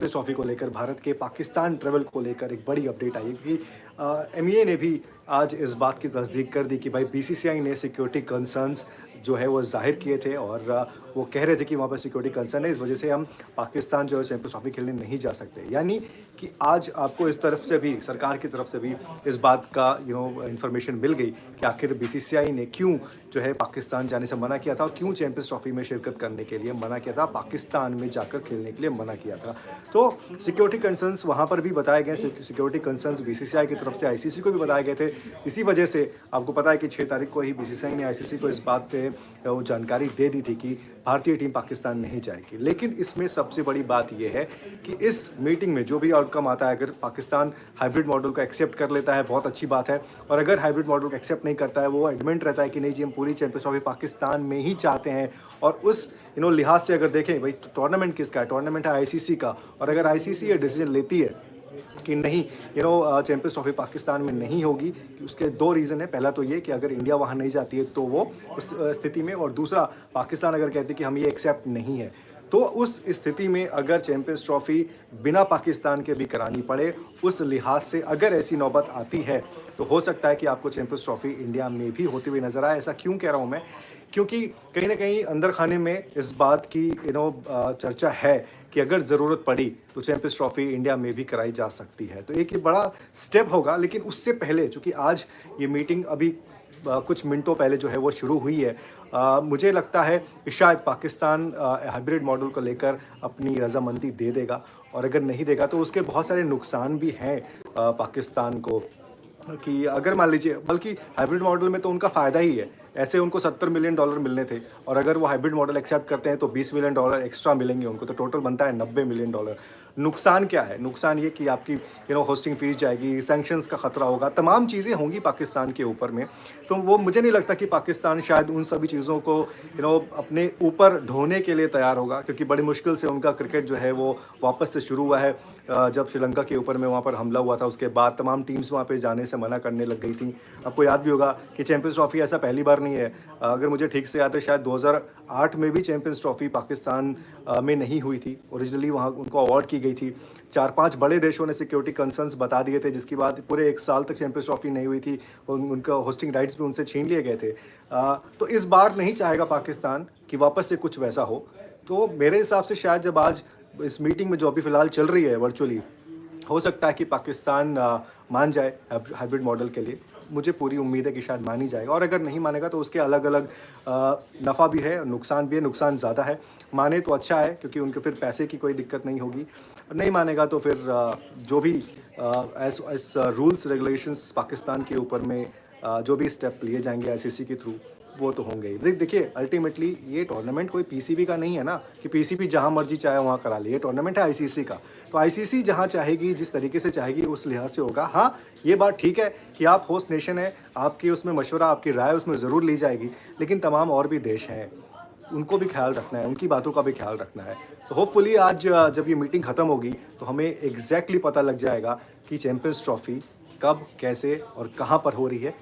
Champions trophy को लेकर भारत के पाकिस्तान ट्रैवल को लेकर एक बड़ी अपडेट आई कि एमईए ने भी आज इस बात की तस्दीक कर दी कि भाई बीसीसीआई ने सिक्योरिटी कंसर्न्स जो है वो ज़ाहिर किए थे और वो कह रहे थे कि वहाँ पर सिक्योरिटी कंसर्न है, इस वजह से हम पाकिस्तान जो है चैंपियंस ट्रॉफी खेलने नहीं जा सकते। यानी कि आज आपको इस तरफ से भी, सरकार की तरफ से भी इस बात का इन्फॉर्मेशन मिल गई कि आखिर बीसीसीआई ने क्यों जो है पाकिस्तान जाने से मना किया था और क्यों चैंपियंस ट्रॉफी में शिरकत करने के लिए मना किया था, पाकिस्तान में जाकर खेलने के लिए मना किया था। तो सिक्योरिटी कंसर्न्स वहाँ पर भी बताए गए, सिक्योरिटी कंसर्न्स बीसीसीआई की तरफ से आईसीसी को भी बताए गए थे। इसी वजह से आपको पता है कि 6 तारीख को ही बीसीसीआई ने आईसीसी को इस बात पे वो जानकारी दे दी थी कि भारतीय टीम पाकिस्तान नहीं जाएगी। लेकिन इसमें सबसे बड़ी बात यह है कि इस मीटिंग में जो भी आउटकम आता है, अगर पाकिस्तान हाइब्रिड मॉडल को एक्सेप्ट कर लेता है बहुत अच्छी बात है, और अगर हाइब्रिड मॉडल को एक्सेप्ट नहीं करता है, वो एडमेंट रहता है कि नहीं जी हम पूरी चैंपियंस ट्रॉफी पाकिस्तान में ही चाहते हैं, और उस लिहाज से अगर देखें भाई टूर्नामेंट किसका है, टूर्नामेंट है आईसीसी का, और अगर आईसीसी ये डिसीजन लेती है कि नहीं चैंपियंस ट्रॉफी पाकिस्तान में नहीं होगी, उसके 2 रीज़न है। पहला तो ये कि अगर इंडिया वहाँ नहीं जाती है तो वो उस स्थिति में, और दूसरा पाकिस्तान अगर कहती है कि हम ये एक्सेप्ट नहीं है, तो उस स्थिति में अगर चैंपियंस ट्रॉफी बिना पाकिस्तान के भी करानी पड़े, उस लिहाज से अगर ऐसी नौबत आती है तो हो सकता है कि आपको चैंपियंस ट्रॉफी इंडिया में भी होती हुई नजर आए। ऐसा क्यों कह रहा हूँ मैं, क्योंकि कहीं ना कहीं अंदर खाने में इस बात की चर्चा है कि अगर ज़रूरत पड़ी तो चैंपियंस ट्रॉफी इंडिया में भी कराई जा सकती है। तो एक ये बड़ा स्टेप होगा, लेकिन उससे पहले चूँकि आज ये मीटिंग अभी कुछ मिनटों पहले जो है वो शुरू हुई है, मुझे लगता है कि शायद पाकिस्तान हाइब्रिड मॉडल को लेकर अपनी रजामंदी दे देगा, और अगर नहीं देगा तो उसके बहुत सारे नुकसान भी हैं पाकिस्तान को। कि अगर मान लीजिए, बल्कि हाइब्रिड मॉडल में तो उनका फ़ायदा ही है, ऐसे उनको $70 मिलियन मिलने थे, और अगर वो हाइब्रिड मॉडल एक्सेप्ट करते हैं तो $20 मिलियन एक्स्ट्रा मिलेंगे उनको, तो टोटल बनता है $90 मिलियन। नुकसान क्या है? नुकसान ये कि आपकी होस्टिंग फीस जाएगी, सैंक्शंस का खतरा होगा, तमाम चीज़ें होंगी पाकिस्तान के ऊपर में। तो वो मुझे नहीं लगता कि पाकिस्तान शायद उन सभी चीज़ों को अपने ऊपर ढोने के लिए तैयार होगा, क्योंकि बड़ी मुश्किल से उनका क्रिकेट जो है वो वापस से शुरू हुआ है। जब श्रीलंका के ऊपर में वहाँ पर हमला हुआ था, उसके बाद तमाम टीम्स वहाँ पे जाने से मना करने लग गई थी। आपको याद भी होगा कि चैंपियंस ट्रॉफी ऐसा पहली बार नहीं है, अगर मुझे ठीक से याद है शायद 2008 में भी चैंपियंस ट्रॉफी पाकिस्तान में नहीं हुई थी। ओरिजिनली वहाँ उनको अवार्ड की गई थी। 4-5 बड़े देशों ने सिक्योरिटी कंसर्न्स बता दिए थे, जिसके बाद पूरे 1 साल तक चैंपियंस ट्रॉफी नहीं हुई थी, उनका होस्टिंग राइट्स भी उनसे छीन लिए गए थे। तो इस बार नहीं चाहेगा पाकिस्तान कि वापस से कुछ वैसा हो। तो मेरे हिसाब से शायद जब आज इस मीटिंग में जो अभी फ़िलहाल चल रही है वर्चुअली, हो सकता है कि पाकिस्तान मान जाए हाइब्रिड मॉडल के लिए। मुझे पूरी उम्मीद है कि शायद मान ही जाएगा, और अगर नहीं मानेगा तो उसके अलग अलग नफ़ा भी है, नुकसान भी है। नुकसान ज़्यादा है, माने तो अच्छा है क्योंकि उनके फिर पैसे की कोई दिक्कत नहीं होगी। नहीं मानेगा तो फिर जो भी एस रूल्स रेगुलेशंस पाकिस्तान के ऊपर में जो भी स्टेप लिए जाएंगे आईसीसी के थ्रू, वो तो होंगे ही। देखिए अल्टीमेटली ये टूर्नामेंट कोई पीसीबी का नहीं है ना, कि पीसीबी जहां मर्जी चाहे वहां करा ले। ये टूर्नामेंट है आईसीसी का, तो आईसीसी जहां चाहेगी, जिस तरीके से चाहेगी, उस लिहाज से होगा। हाँ, ये बात ठीक है कि आप होस्ट नेशन है, आपकी उसमें मशवरा, आपकी राय उसमें ज़रूर ली जाएगी, लेकिन तमाम और भी देश हैं, उनको भी ख्याल रखना है, उनकी बातों का भी ख्याल रखना है। तो होपफुली आज जब ये मीटिंग ख़त्म होगी तो हमें एग्जैक्टली पता लग जाएगा कि चैंपियंस ट्रॉफी कब, कैसे और कहाँ पर हो रही है।